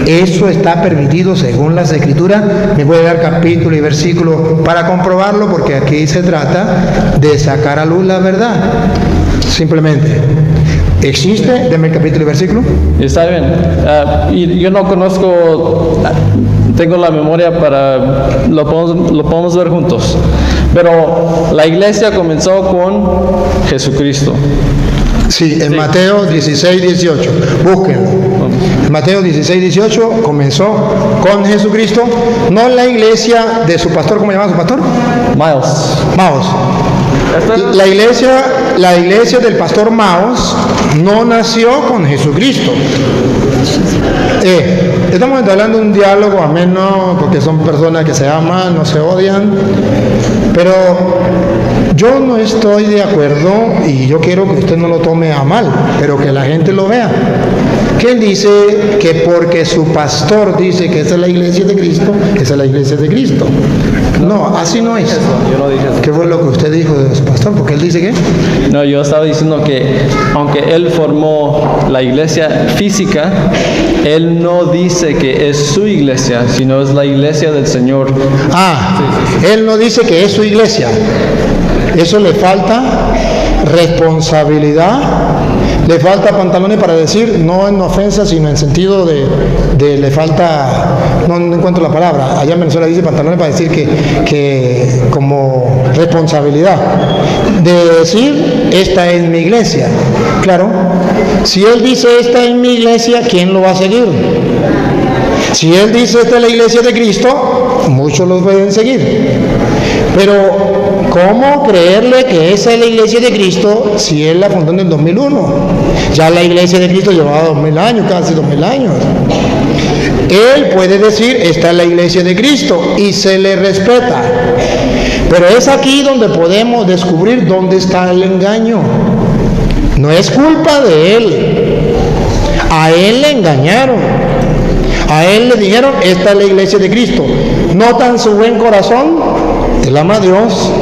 eso está permitido según las Escrituras. Me voy a dar capítulo y versículo para comprobarlo, porque aquí se trata de sacar a luz la verdad. Simplemente, ¿existe? Deme el capítulo y versículo. Está bien. Y yo no conozco, tengo la memoria para, lo podemos ver juntos. Pero la iglesia comenzó con Jesucristo. Sí, en Mateo 16, 18. Búsquenlo. En Mateo 16, 18 comenzó con Jesucristo, no la iglesia de su pastor. ¿Cómo llamaba su pastor? Maos. La iglesia del pastor Maos no nació con Jesucristo. Estamos entablando un diálogo ameno porque son personas que se aman, no se odian, pero yo no estoy de acuerdo, y yo quiero que usted no lo tome a mal, pero que la gente lo vea, que él dice que porque su pastor dice que esa es la iglesia de Cristo, esa es la iglesia de Cristo. No, así no es. Yo no dije eso. ¿Qué fue lo que usted dijo de su pastor? Porque él dice que... No, yo estaba diciendo que aunque él formó la iglesia física, él no dice que es su iglesia, sino es la iglesia del Señor. Sí. Él no dice que es su iglesia. Eso le falta responsabilidad, le falta pantalones para decir, no en ofensa, sino en sentido de le falta, no encuentro la palabra, allá en Venezuela dice pantalones para decir que como responsabilidad, de decir, esta es mi iglesia. Claro, si él dice, esta es mi iglesia, ¿quién lo va a seguir? Si él dice, esta es la iglesia de Cristo, muchos lo pueden seguir. Pero, ¿cómo creerle que esa es la iglesia de Cristo si él la fundó en el 2001? Ya la iglesia de Cristo llevaba 2000 años, casi 2000 años. Él puede decir, esta es la iglesia de Cristo, y se le respeta. Pero es aquí donde podemos descubrir dónde está el engaño. No es culpa de él. A él le engañaron. A él le dijeron, esta es la iglesia de Cristo. ¿Notan su buen corazón? Él ama a Dios.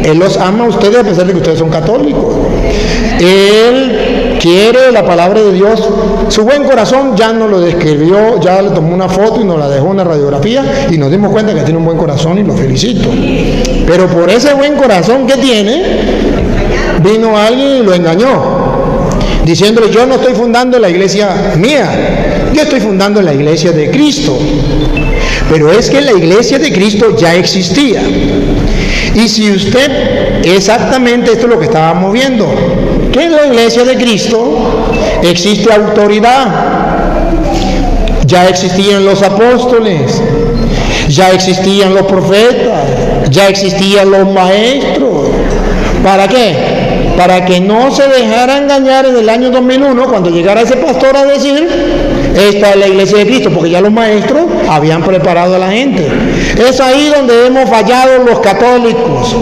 Él los ama a ustedes a pesar de que ustedes son católicos. Él quiere la palabra de Dios. Su buen corazón ya nos lo describió, ya le tomó una foto y nos la dejó en la radiografía y nos dimos cuenta que tiene un buen corazón y lo felicito. Pero por ese buen corazón que tiene, vino alguien y lo engañó, diciéndole, yo no estoy fundando la iglesia mía, yo estoy fundando la iglesia de Cristo. Pero es que la iglesia de Cristo ya existía. Y si usted, exactamente esto es lo que estábamos viendo, que en la iglesia de Cristo existe autoridad. Ya existían los apóstoles, ya existían los profetas, ya existían los maestros. ¿Para qué? Para que no se dejara engañar en el año 2001 cuando llegara ese pastor a decir, esta es la iglesia de Cristo, porque ya los maestros habían preparado a la gente. Es ahí donde hemos fallado los católicos,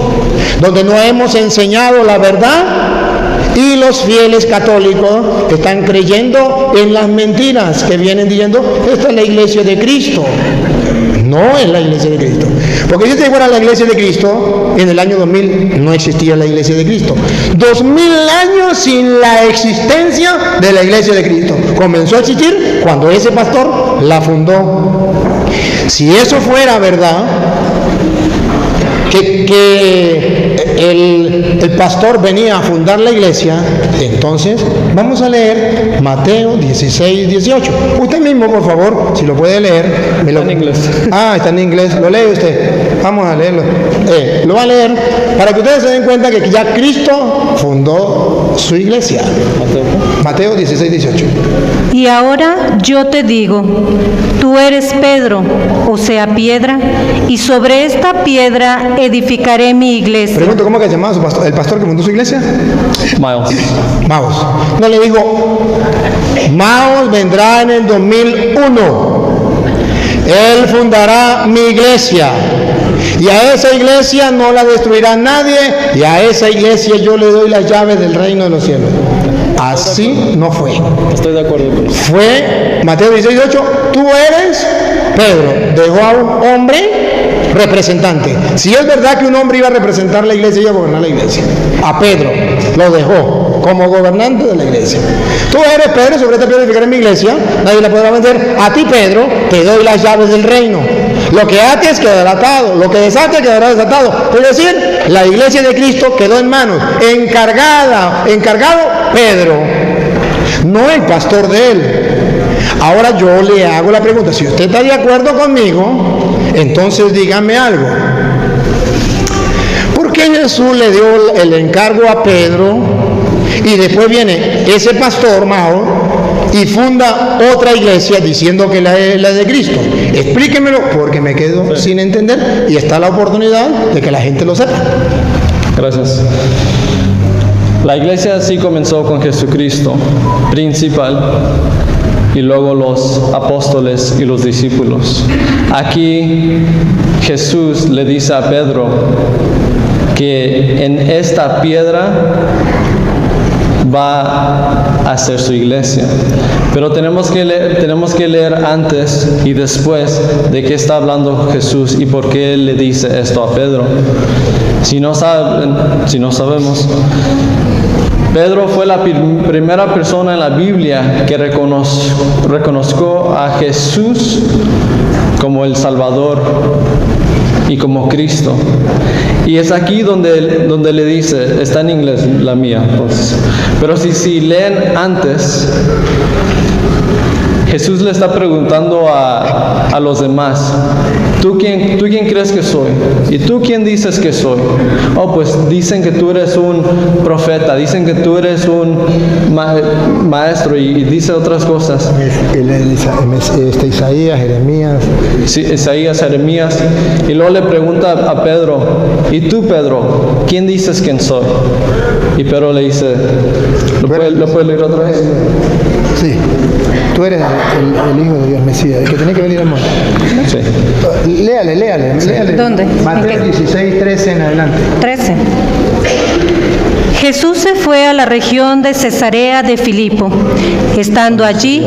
donde no hemos enseñado la verdad, y los fieles católicos están creyendo en las mentiras que vienen diciendo, esta es la iglesia de Cristo. No es la iglesia de Cristo. Porque si te fuera la iglesia de Cristo, en el año 2000 no existía la iglesia de Cristo. 2000 años sin la existencia de la iglesia de Cristo. Comenzó a existir cuando ese pastor la fundó. Si eso fuera verdad, que el pastor venía a fundar la iglesia, entonces vamos a leer Mateo 16, 18. Usted mismo, por favor, si lo puede leer. Está en inglés. Está en inglés. ¿Lo lee usted? Vamos a leerlo. Lo va a leer para que ustedes se den cuenta que ya Cristo fundó su iglesia. Mateo 16, 18. Y ahora yo te digo, tú eres Pedro, o sea, piedra, y sobre esta piedra edificaré mi iglesia. Pregunto, ¿cómo que se llamaba el pastor que fundó su iglesia? Maos. No, le digo, Maos vendrá en el 2001. Él fundará mi iglesia. Y a esa iglesia no la destruirá nadie. Y a esa iglesia yo le doy las llaves del reino de los cielos. Así no fue. Estoy de acuerdo con eso. Fue Mateo 16, 8. Tú eres Pedro. Dejó a un hombre representante. Si es verdad que un hombre iba a representar la iglesia y a gobernar la iglesia, a Pedro lo dejó. como gobernante de la iglesia. Tú eres Pedro, sobre esta piedra edificaré mi iglesia, nadie la podrá vender. A ti, Pedro, te doy las llaves del reino. Lo que ates quedará atado, lo que desates quedará desatado. Es decir, la iglesia de Cristo quedó en manos, encargado Pedro, no el pastor de él. Ahora yo le hago la pregunta, si usted está de acuerdo conmigo, entonces dígame algo. ¿Por qué Jesús le dio el encargo a Pedro y después viene ese pastor Mao y funda otra iglesia diciendo que la es la de Cristo? Explíquemelo, porque me quedo sin entender y está la oportunidad de que la gente lo sepa. Gracias. La iglesia sí comenzó con Jesucristo, principal, y luego los apóstoles y los discípulos. Aquí Jesús le dice a Pedro que en esta piedra va a ser su iglesia. Pero tenemos que leer antes y después de qué está hablando Jesús y por qué le dice esto a Pedro. Si no sabemos, Pedro fue la primera persona en la Biblia que reconoció a Jesús como el Salvador y como Cristo. Y es aquí donde le dice, está en inglés la mía, pues. Pero si leen antes, Jesús le está preguntando a los demás, ¿tú quién crees que soy? ¿Y tú quién dices que soy? Oh, pues dicen que tú eres un profeta, dicen que tú eres un maestro y dice otras cosas. Isaías, Jeremías. Sí, Isaías, Jeremías. Y luego le pregunta a Pedro, ¿y tú, Pedro, quién dices quién soy? Y Pedro le dice, ¿lo puede leer otra vez? Sí. Tú eres el Hijo de Dios, Mesías, el que tiene que venir al mundo. Sí. Léale. ¿Dónde? Mateo 16, 13 en adelante. 13. Jesús se fue a la región de Cesarea de Filipo. Estando allí,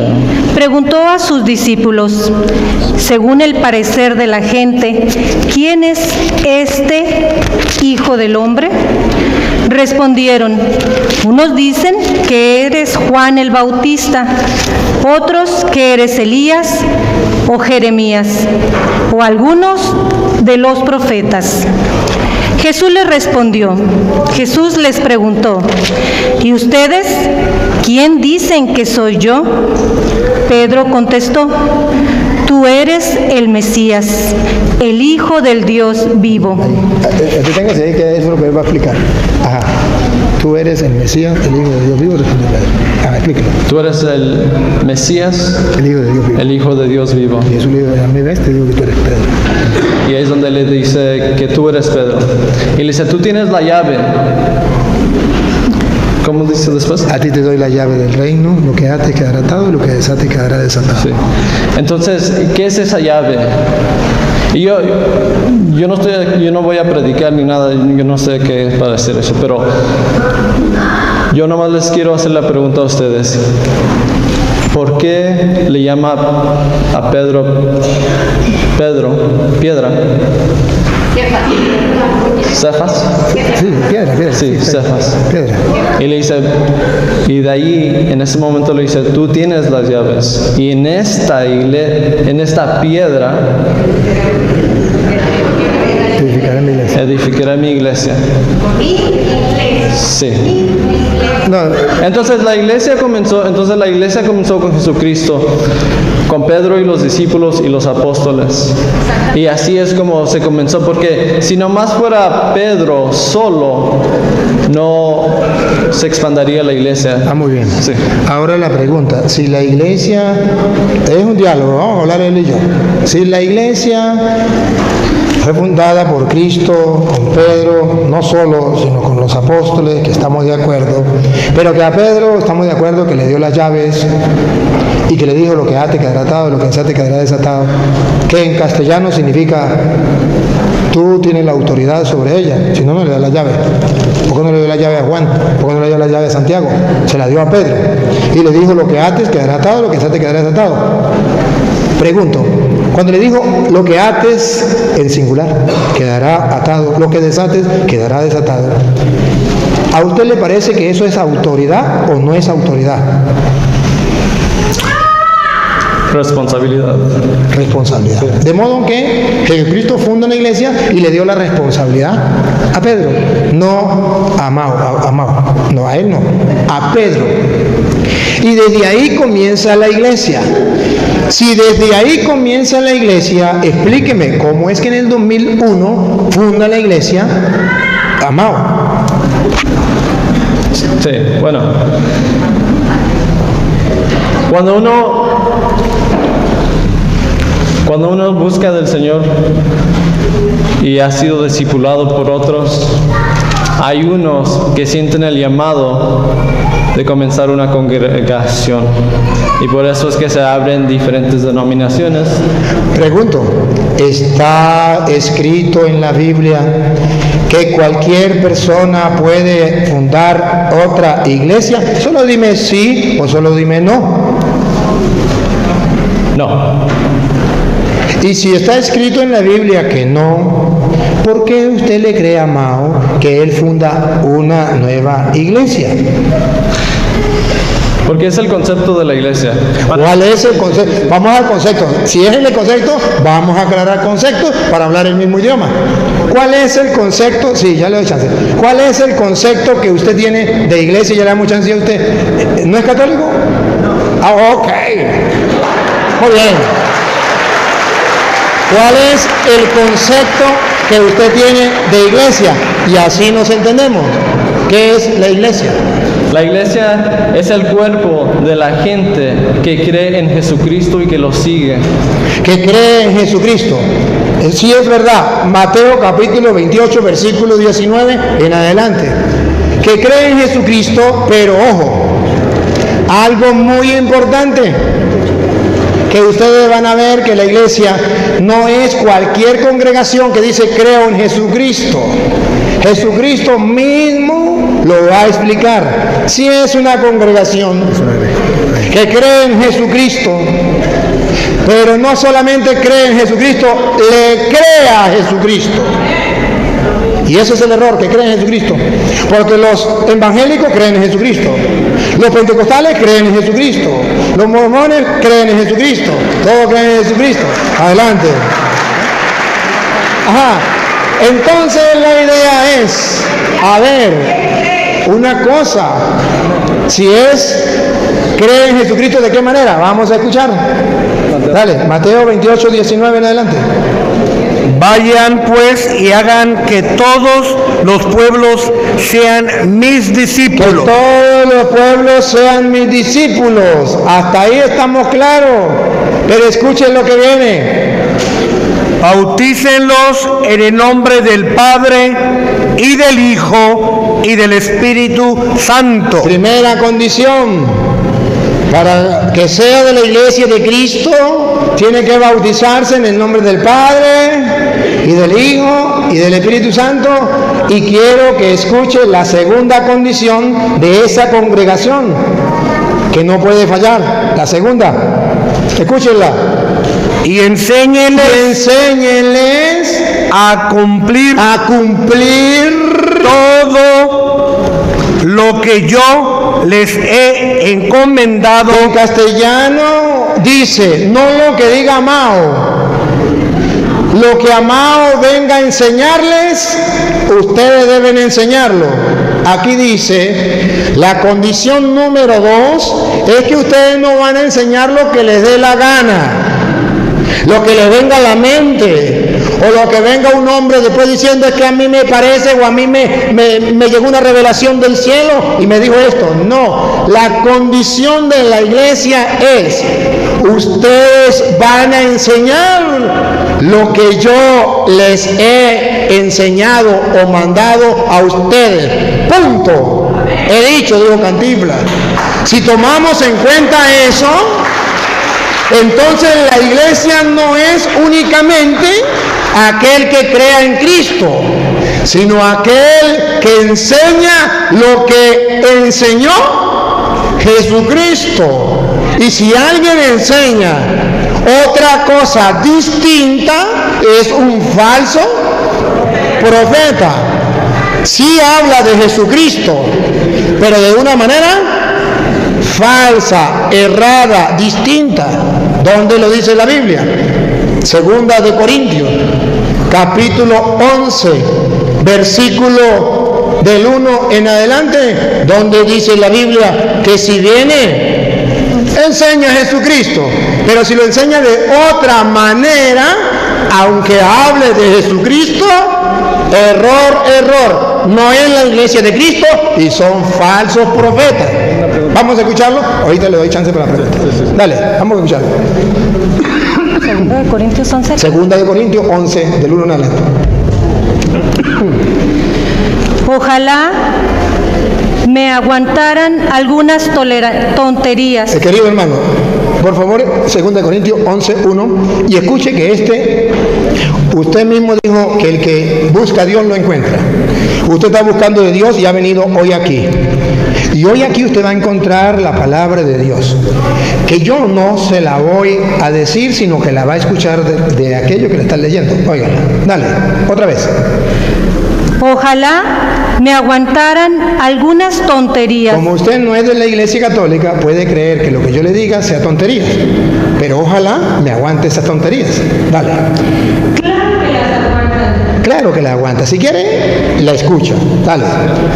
preguntó a sus discípulos, según el parecer de la gente, ¿quién es este Hijo del Hombre? Respondieron, unos dicen que eres Juan el Bautista, otros que eres Elías o Jeremías, o algunos de los profetas. Jesús les preguntó, ¿y ustedes quién dicen que soy yo? Pedro contestó, tú eres el Mesías, el Hijo del Dios vivo. Deténgase ahí, que eso es lo que él va a explicar. Ajá. Tú eres el Mesías, el Hijo de Dios vivo, respondió Pedro. Ajá, explíquelo. Tú eres el Mesías, el Hijo de Dios vivo. El Hijo de Dios vivo. Y Jesús le dijo, a mí ves, te digo que tú eres Pedro. Y ahí es donde le dice que tú eres Pedro. Y le dice, tú tienes la llave. ¿Cómo dice después? A ti te doy la llave del reino, lo que ates quedará atado y lo que desates quedará desatado. Sí. Entonces, ¿qué es esa llave? Y yo no voy a predicar ni nada, yo no sé qué es para decir eso, pero yo nomás les quiero hacer la pregunta a ustedes. ¿Por qué le llama a Pedro piedra? ¿Cefas? Sí, piedra. Sí, Cefas. Piedra. Y le dice, y de ahí, en ese momento le dice, tú tienes las llaves. Y en esta piedra edificaré mi iglesia. Sí. No. Entonces la iglesia comenzó con Jesucristo, con Pedro y los discípulos y los apóstoles. Y así es como se comenzó, porque si nomás fuera Pedro solo, no se expandiría la iglesia. Ah, muy bien. Sí. Ahora la pregunta, si la iglesia, es un diálogo, vamos a hablar él y yo. Si la iglesia fue fundada por Cristo, con Pedro, no solo, sino con los apóstoles, que estamos de acuerdo, pero que a Pedro estamos de acuerdo que le dio las llaves y que le dijo lo que ate quedará atado, lo que desate quedará desatado, que en castellano significa tú tienes la autoridad sobre ella, si no, no le das la llave. ¿Por qué no le dio la llave a Juan? ¿Por qué no le dio la llave a Santiago? Se la dio a Pedro y le dijo lo que ates quedará atado, lo que desate quedará desatado. Pregunto, cuando le dijo lo que ates en singular quedará atado, lo que desates quedará desatado, ¿A usted le parece que eso es autoridad o no es autoridad? Responsabilidad. Responsabilidad. De modo que Jesucristo funda una iglesia y le dio la responsabilidad a Pedro, no a Mao, no a él, no, a Pedro. Y desde ahí comienza la iglesia. Si desde ahí comienza la iglesia, explíqueme cómo es que en el 2001 funda la iglesia a Mao. Sí, bueno. Cuando uno busca del Señor y ha sido discipulado por otros, hay unos que sienten el llamado de comenzar una congregación, y por eso es que se abren diferentes denominaciones. Pregunto, ¿está escrito en la Biblia que cualquier persona puede fundar otra iglesia? Solo dime sí o solo dime no. No. Y si está escrito en la Biblia que no, ¿por qué usted le cree a Mao que él funda una nueva iglesia? Porque es el concepto de la iglesia. ¿Cuál es el concepto? Vamos al concepto. Si es el concepto, vamos a aclarar conceptos para hablar el mismo idioma. ¿Cuál es el concepto? Sí, ya le doy chance. ¿Cuál es el concepto que usted tiene de iglesia? Ya le damos chance a usted. ¿No es católico? Ah, ok. Muy bien. ¿Cuál es el concepto que usted tiene de iglesia? Y así nos entendemos. ¿Qué es la iglesia? La iglesia es el cuerpo de la gente que cree en Jesucristo y que lo sigue. Que cree en Jesucristo. Sí, es verdad. Mateo capítulo 28, versículo 19 en adelante. Que cree en Jesucristo, pero ojo, algo muy importante, que ustedes van a ver que la iglesia no es cualquier congregación que dice creo en Jesucristo. Jesucristo mismo lo va a explicar. Si es una congregación que cree en Jesucristo, pero no solamente cree en Jesucristo, le cree a Jesucristo. Y ese es el error, que creen en Jesucristo. Porque los evangélicos creen en Jesucristo. Los pentecostales creen en Jesucristo. Los mormones creen en Jesucristo. Todos creen en Jesucristo. Adelante. Ajá. Entonces la idea es, a ver, una cosa. Si cree en Jesucristo, ¿de qué manera? Vamos a escuchar. Dale, Mateo 28, 19 en adelante. Vayan pues y hagan que todos los pueblos sean mis discípulos. Que todos los pueblos sean mis discípulos. Hasta ahí estamos claros. Pero escuchen lo que viene. Bautícenlos en el nombre del Padre y del Hijo y del Espíritu Santo. Primera condición. Para que sea de la iglesia de Cristo, tiene que bautizarse en el nombre del Padre y del Hijo y del Espíritu Santo. Y quiero que escuche la segunda condición de esa congregación, que no puede fallar. La segunda, escúchenla. Y enséñenles a cumplir todo lo que yo les he encomendado. En castellano dice, no lo que diga Mao, lo que a Mao venga a enseñarles, ustedes deben enseñarlo. Aquí dice, la condición número 2 es que ustedes no van a enseñar lo que les dé la gana, lo que les venga a la mente, o lo que venga un hombre después diciendo es que a mí me parece, o a mí me llegó una revelación del cielo y me dijo esto. No, la condición de la iglesia es, ustedes van a enseñar lo que yo les he enseñado o mandado a ustedes. Punto. He dicho, dijo Cantinflas. Si tomamos en cuenta eso, entonces la iglesia no es únicamente aquel que crea en Cristo, sino aquel que enseña lo que enseñó Jesucristo. Y si alguien enseña otra cosa distinta, es un falso profeta. sí habla de Jesucristo, pero de una manera falsa, errada, distinta. ¿Dónde lo dice la Biblia? Segunda de Corintios, capítulo 11, versículo del 1 en adelante, donde dice la Biblia que si viene, enseña a Jesucristo, pero si lo enseña de otra manera, aunque hable de Jesucristo, error, no es la iglesia de Cristo y son falsos profetas. Vamos a escucharlo, ahorita le doy chance para la pregunta. Dale, vamos a escucharlo. Segunda de Corintios 11. Segunda de Corintios 11, del 1 en adelante. Ojalá me aguantaran algunas tonterías. Querido hermano, por favor, 2 Corintios 11, 1, y escuche que usted mismo dijo que el que busca a Dios lo encuentra. Usted está buscando de Dios y ha venido hoy aquí. Y hoy aquí usted va a encontrar la palabra de Dios, que yo no se la voy a decir, sino que la va a escuchar de aquello que le están leyendo. Óigala, dale, otra vez. Ojalá me aguantaran algunas tonterías. Como usted no es de la Iglesia Católica, puede creer que lo que yo le diga sea tonterías, pero ojalá me aguante esas tonterías. Dale. Claro que la aguanta. Si quiere, la escucha. Dale.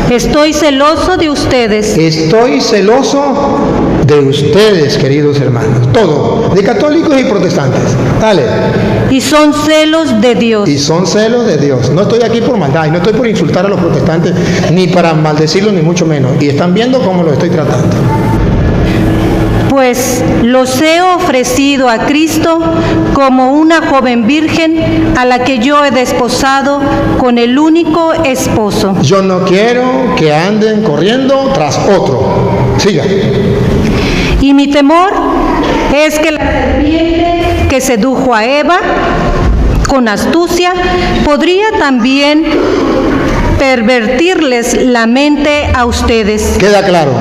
Estoy celoso de ustedes. Estoy celoso de ustedes, queridos hermanos. Todo, de católicos y protestantes. Dale. Y son celos de Dios. Y son celos de Dios. No estoy aquí por maldad, y no estoy por insultar a los protestantes, ni para maldecirlos, ni mucho menos. Y están viendo cómo lo estoy tratando. Pues los he ofrecido a Cristo como una joven virgen a la que yo he desposado con el único esposo. Yo no quiero que anden corriendo tras otro. Siga. Y mi temor es que la serpiente que sedujo a Eva con astucia podría también pervertirles la mente a ustedes. Queda claro,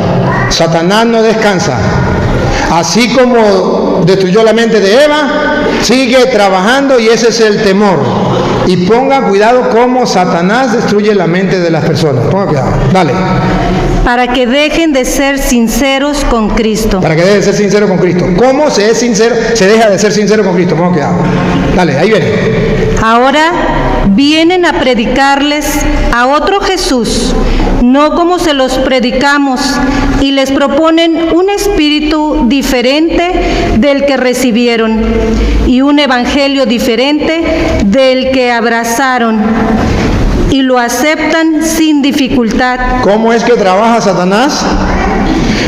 Satanás no descansa. Así como destruyó la mente de Eva, sigue trabajando y ese es el temor. Y ponga cuidado cómo Satanás destruye la mente de las personas. Ponga cuidado, dale. Para que dejen de ser sinceros con Cristo. Para que dejen de ser sinceros con Cristo. ¿Cómo se es sincero? Se deja de ser sincero con Cristo. Ponga cuidado. Dale, ahí viene. Ahora vienen a predicarles a otro Jesús, no como se los predicamos, y les proponen un espíritu diferente del que recibieron y un evangelio diferente del que abrazaron, y lo aceptan sin dificultad. ¿Cómo es que trabaja Satanás?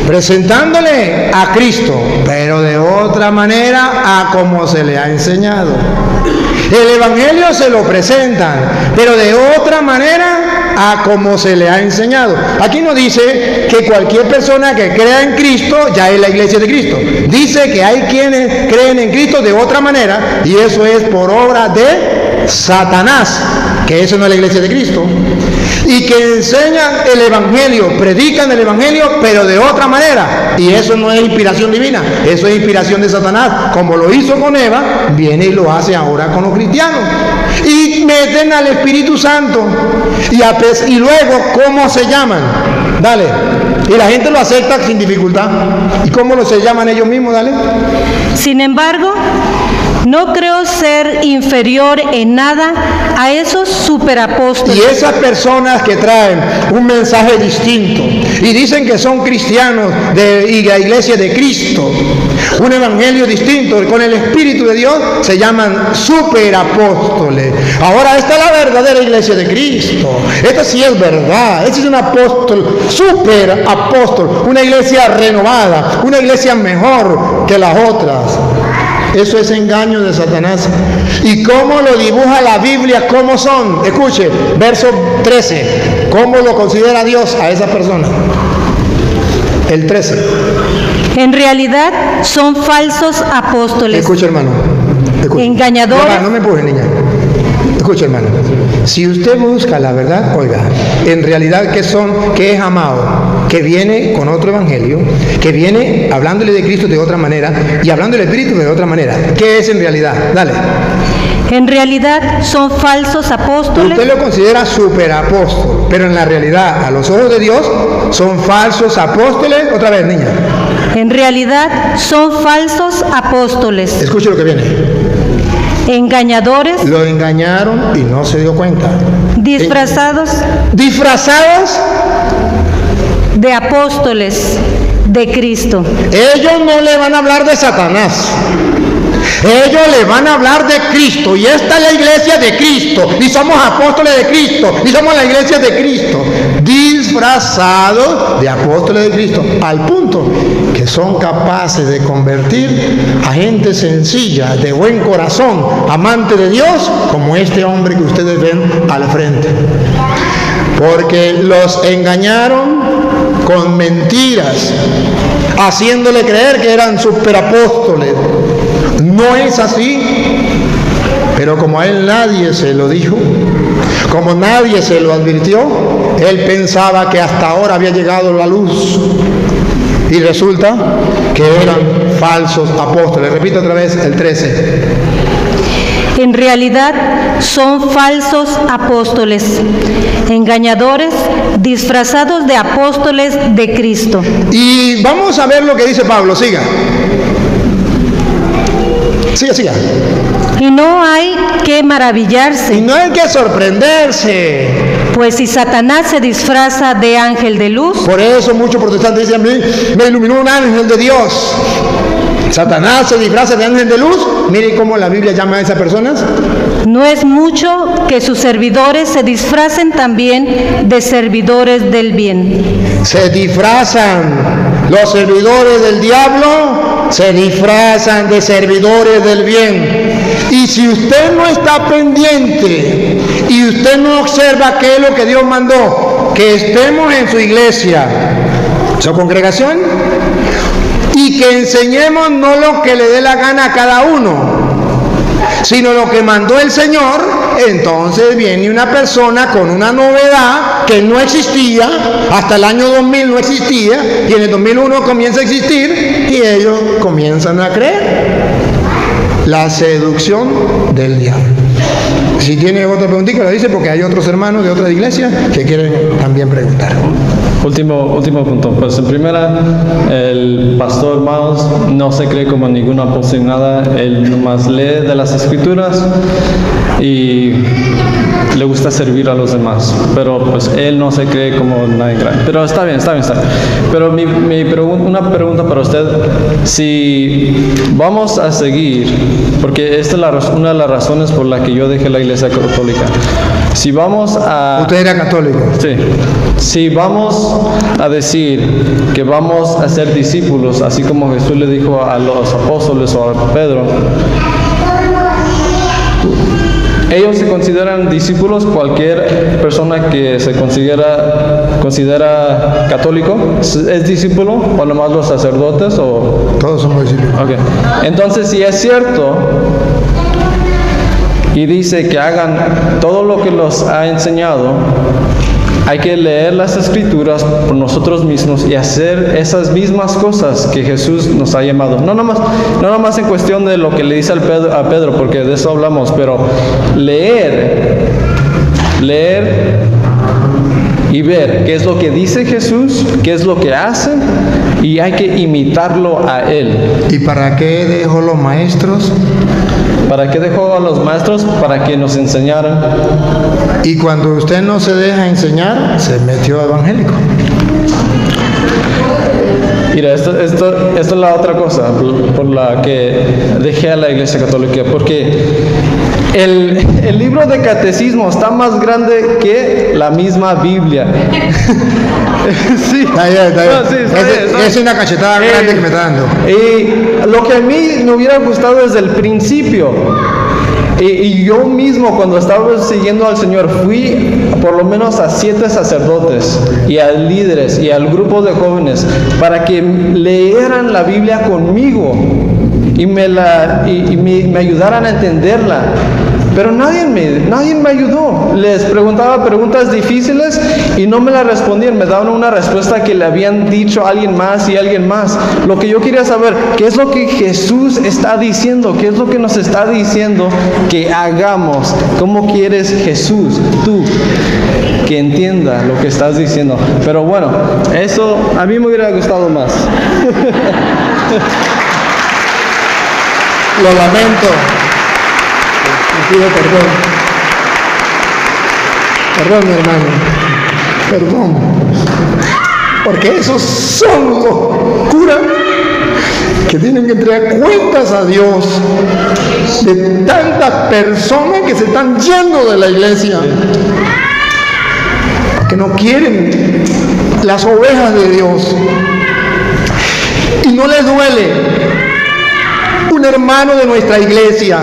Presentándole a Cristo, pero de otra manera a como se le ha enseñado. El evangelio se lo presentan, pero de otra manera a como se le ha enseñado. Aquí no dice que cualquier persona que crea en Cristo ya es la iglesia de Cristo. Dice que hay quienes creen en Cristo de otra manera, y eso es por obra de Satanás, que eso no es la iglesia de Cristo. Y que enseñan el evangelio, predican el evangelio, pero de otra manera, y eso no es inspiración divina, eso es inspiración de Satanás. Como lo hizo con Eva, viene y lo hace ahora con los cristianos, y meten al Espíritu Santo, y luego ¿cómo se llaman? Dale. Y la gente lo acepta sin dificultad. ¿Y cómo se llaman ellos mismos? Dale. Sin embargo, no creo ser inferior en nada a esos superapóstoles. Y esas personas que traen un mensaje distinto y dicen que son cristianos y la iglesia de Cristo, un evangelio distinto con el Espíritu de Dios, se llaman superapóstoles. Ahora esta es la verdadera iglesia de Cristo. Esta sí es verdad. Este es un apóstol, superapóstol, una iglesia renovada, una iglesia mejor que las otras. Eso es engaño de Satanás. ¿Y cómo lo dibuja la Biblia? ¿Cómo son? Escuche, verso 13. ¿Cómo lo considera Dios a esa persona? El 13. En realidad son falsos apóstoles. Escuche, hermano. Escuche. Engañadores. No me empuje, niña. Escuche, hermano. Si usted busca la verdad, oiga, en realidad ¿qué son? ¿Qué es amado? Que viene con otro evangelio, que viene hablándole de Cristo de otra manera y hablando del Espíritu de otra manera. ¿Qué es en realidad? Dale. En realidad son falsos apóstoles. Usted lo considera superapóstol, pero en la realidad, a los ojos de Dios, son falsos apóstoles. Otra vez, niña. En realidad son falsos apóstoles. Escuche lo que viene. Engañadores. Lo engañaron y no se dio cuenta. Disfrazados de apóstoles de Cristo. Ellos no le van a hablar de Satanás. Ellos le van a hablar de Cristo. Y esta es la iglesia de Cristo. Y somos apóstoles de Cristo. Y somos la iglesia de Cristo. Disfrazados de apóstoles de Cristo. Al punto que son capaces de convertir a gente sencilla, de buen corazón, amante de Dios, como este hombre que ustedes ven al frente. Porque los engañaron con mentiras, haciéndole creer que eran superapóstoles. No es así, pero como a él nadie se lo dijo, como nadie se lo advirtió, él pensaba que hasta ahora había llegado la luz y resulta que eran falsos apóstoles. Repito otra vez el 13. En realidad son falsos apóstoles, engañadores, disfrazados de apóstoles de Cristo. Y vamos a ver lo que dice Pablo. Siga. Siga. Y no hay que maravillarse. Y no hay que sorprenderse. Pues si Satanás se disfraza de ángel de luz. Por eso muchos protestantes dicen: me iluminó un ángel de Dios. Satanás se disfraza de ángel de luz. Miren cómo la Biblia llama a esas personas. No es mucho que sus servidores se disfracen también de servidores del bien. Se disfrazan. Los servidores del diablo se disfrazan de servidores del bien. Y si usted no está pendiente y usted no observa qué es lo que Dios mandó, que estemos en su iglesia, su congregación, y que enseñemos no lo que le dé la gana a cada uno, sino lo que mandó el Señor, entonces viene una persona con una novedad que no existía, hasta el año 2000 no existía, y en el 2001 comienza a existir, y ellos comienzan a creer. La seducción del diablo. Si tiene otra preguntita, lo dice, porque hay otros hermanos de otras iglesias que quieren también preguntar. Último punto. Pues en primera, el pastor Miles no se cree como ningún apóstol ni nada. Él nomás lee de las escrituras y le gusta servir a los demás. Pero pues él no se cree como nadie grande. Pero está bien. Pero una pregunta para usted. Si vamos a seguir, porque esta es una de las razones por la que yo dejé la iglesia católica. Si vamos a... ¿Usted era católico? Sí. Si vamos a decir que vamos a ser discípulos, así como Jesús le dijo a los apóstoles o a Pedro, ellos se consideran discípulos. Cualquier persona que se considera católico es discípulo, o nomás los sacerdotes, o... Todos somos discípulos. Okay. Entonces, si es cierto y dice que hagan todo lo que los ha enseñado, hay que leer las escrituras por nosotros mismos y hacer esas mismas cosas que Jesús nos ha llamado. No nomás en cuestión de lo que le dice a Pedro, porque de eso hablamos, pero leer y ver qué es lo que dice Jesús, qué es lo que hace, y hay que imitarlo a Él. ¿Y para qué dejó los maestros? ¿Para qué dejó a los maestros? Para que nos enseñaran. Y cuando usted no se deja enseñar, se metió a evangélico. Mira, esto es la otra cosa por la que dejé a la iglesia católica, porque el libro de catecismo está más grande que la misma Biblia. Sí. Está bien. No, sí, está bien. Es una cachetada grande que me está dando. Y lo que a mí me hubiera gustado desde el principio, y yo mismo cuando estaba siguiendo al Señor, fui por lo menos a 7 sacerdotes y a líderes y al grupo de jóvenes para que leyeran la Biblia conmigo y me ayudaran a entenderla. pero nadie me ayudó. Les preguntaba preguntas difíciles y no me las respondían, me daban una respuesta que le habían dicho a alguien más y alguien más. Lo que yo quería saber, ¿qué es lo que Jesús está diciendo? ¿Qué es lo que nos está diciendo que hagamos? ¿Cómo quieres, Jesús, tú, que entienda lo que estás diciendo? Pero bueno, eso a mí me hubiera gustado más. Lo lamento. Le pido perdón. Perdón, mi hermano. Perdón. Porque esos son los curas que tienen que entregar cuentas a Dios de tantas personas que se están yendo de la iglesia, que no quieren las ovejas de Dios. Y no les duele. Un hermano de nuestra iglesia,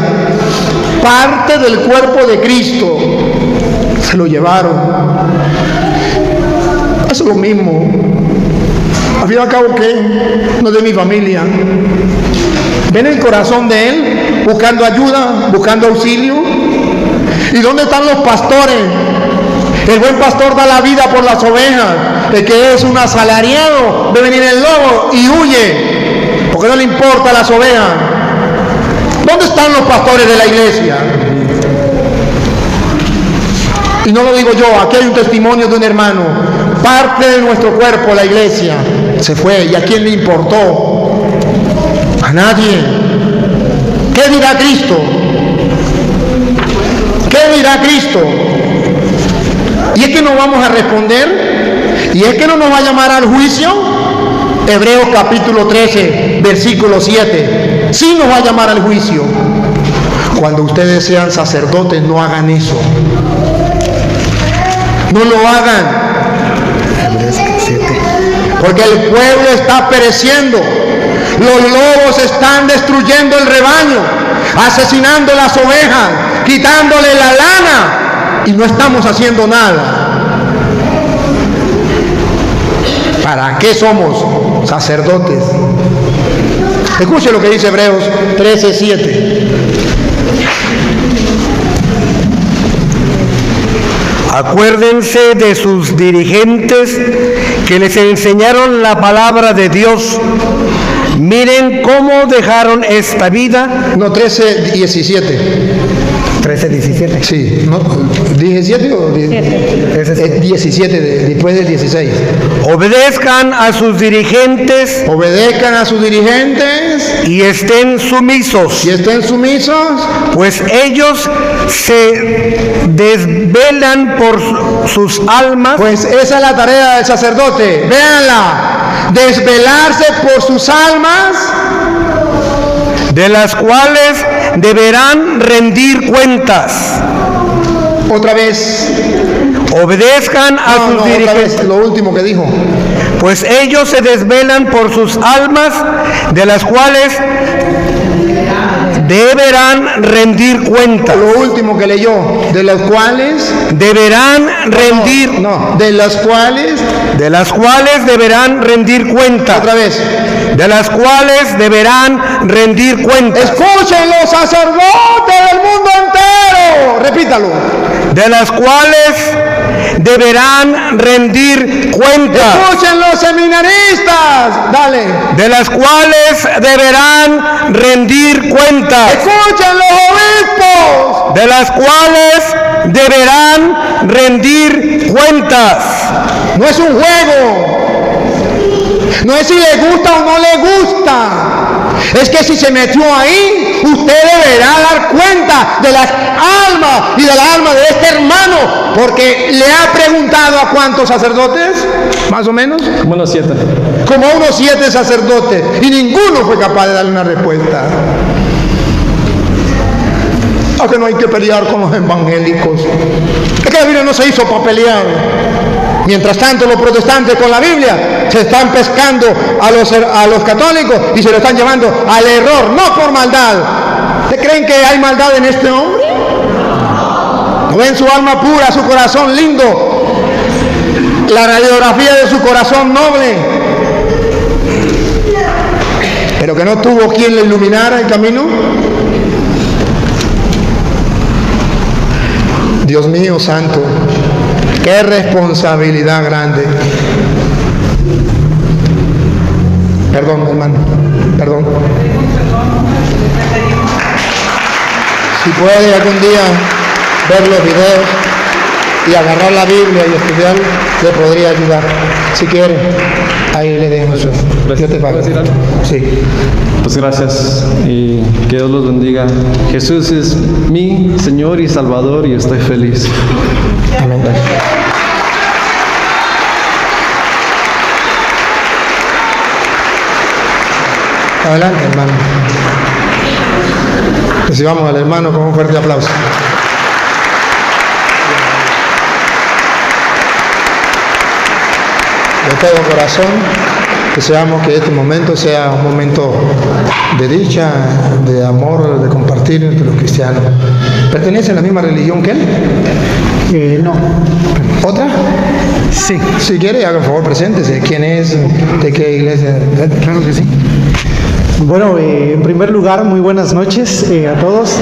parte del cuerpo de Cristo, se lo llevaron. Eso es lo mismo. Al fin y al cabo, ¿qué? No es de mi familia. ¿Ven el corazón de él buscando ayuda, buscando auxilio? ¿Y dónde están los pastores? El buen pastor da la vida por las ovejas. El que es un asalariado ve venir el lobo y huye, porque no le importa las ovejas. ¿Dónde están los pastores de la iglesia? Y no lo digo yo, aquí hay un testimonio de un hermano, parte de nuestro cuerpo, la iglesia, se fue. ¿Y a quién le importó? A nadie. ¿Qué dirá Cristo? ¿Qué dirá Cristo? ¿Y es que no vamos a responder? ¿Y es que no nos va a llamar al juicio? Hebreos capítulo 13, versículo 7. Sí nos va a llamar al juicio. Cuando ustedes sean sacerdotes, no hagan eso. No lo hagan. Porque el pueblo está pereciendo. Los lobos están destruyendo el rebaño, asesinando las ovejas, quitándole la lana, y no estamos haciendo nada. ¿Para qué somos sacerdotes? Escuche lo que dice Hebreos 13:7. Acuérdense de sus dirigentes que les enseñaron la palabra de Dios. Miren cómo dejaron esta vida. No, 13:17. 13:17. Sí, no, ¿17 o 17 después del 16? Obedezcan a sus dirigentes. Obedezcan a sus dirigentes. Y estén sumisos. Y estén sumisos. Pues ellos se desvelan por sus almas. Pues esa es la tarea del sacerdote. Véanla. Desvelarse por sus almas, de las cuales deberán rendir cuentas. Otra vez. Obedezcan a sus dirigentes. Lo último que dijo. Pues ellos se desvelan por sus almas, de las cuales deberán rendir cuentas. Lo último que leyó, de las cuales deberán rendir. De las cuales. De las cuales deberán rendir cuentas. Otra vez. De las cuales deberán rendir cuentas. Escuchen los sacerdotes del mundo entero. Repítalo. De las cuales deberán rendir cuentas. Escuchen los seminaristas. Dale. De las cuales deberán rendir cuentas. Escuchen los obispos. De las cuales deberán rendir cuentas. No es un juego. No es si le gusta o no le gusta. Es que si se metió ahí, usted deberá dar cuenta de las almas y de la alma de este hermano, porque le ha preguntado a cuántos sacerdotes, más o menos, Como unos 7. como a unos 7 sacerdotes, y ninguno fue capaz de darle una respuesta. Aunque no hay que pelear con los evangélicos. Es que la Biblia no se hizo para pelear. Mientras tanto, los protestantes con la Biblia se están pescando a los católicos y se lo están llevando al error, no por maldad. ¿Ustedes creen que hay maldad en este hombre? ¿No ven su alma pura, su corazón lindo? La radiografía de su corazón noble. Pero que no tuvo quien le iluminara el camino. Dios mío santo, qué responsabilidad grande. Perdón, hermano, perdón. Si puede algún día ver los videos y agarrar la Biblia y estudiar, le podría ayudar. Si quiere, ahí le dejo eso. Dios te pague. Sí. Pues gracias y que Dios los bendiga. Jesús es mi Señor y Salvador y estoy feliz. Amén. Adelante, hermano. Recibamos al hermano con un fuerte aplauso. De todo corazón, deseamos que este momento sea un momento de dicha, de amor, de compartir entre los cristianos. ¿Pertenece a la misma religión que él? No. ¿Otra? Sí. Si quiere, haga el favor, preséntese. ¿Quién es? ¿De qué iglesia? Claro que sí. Bueno, en primer lugar, muy buenas noches a todos.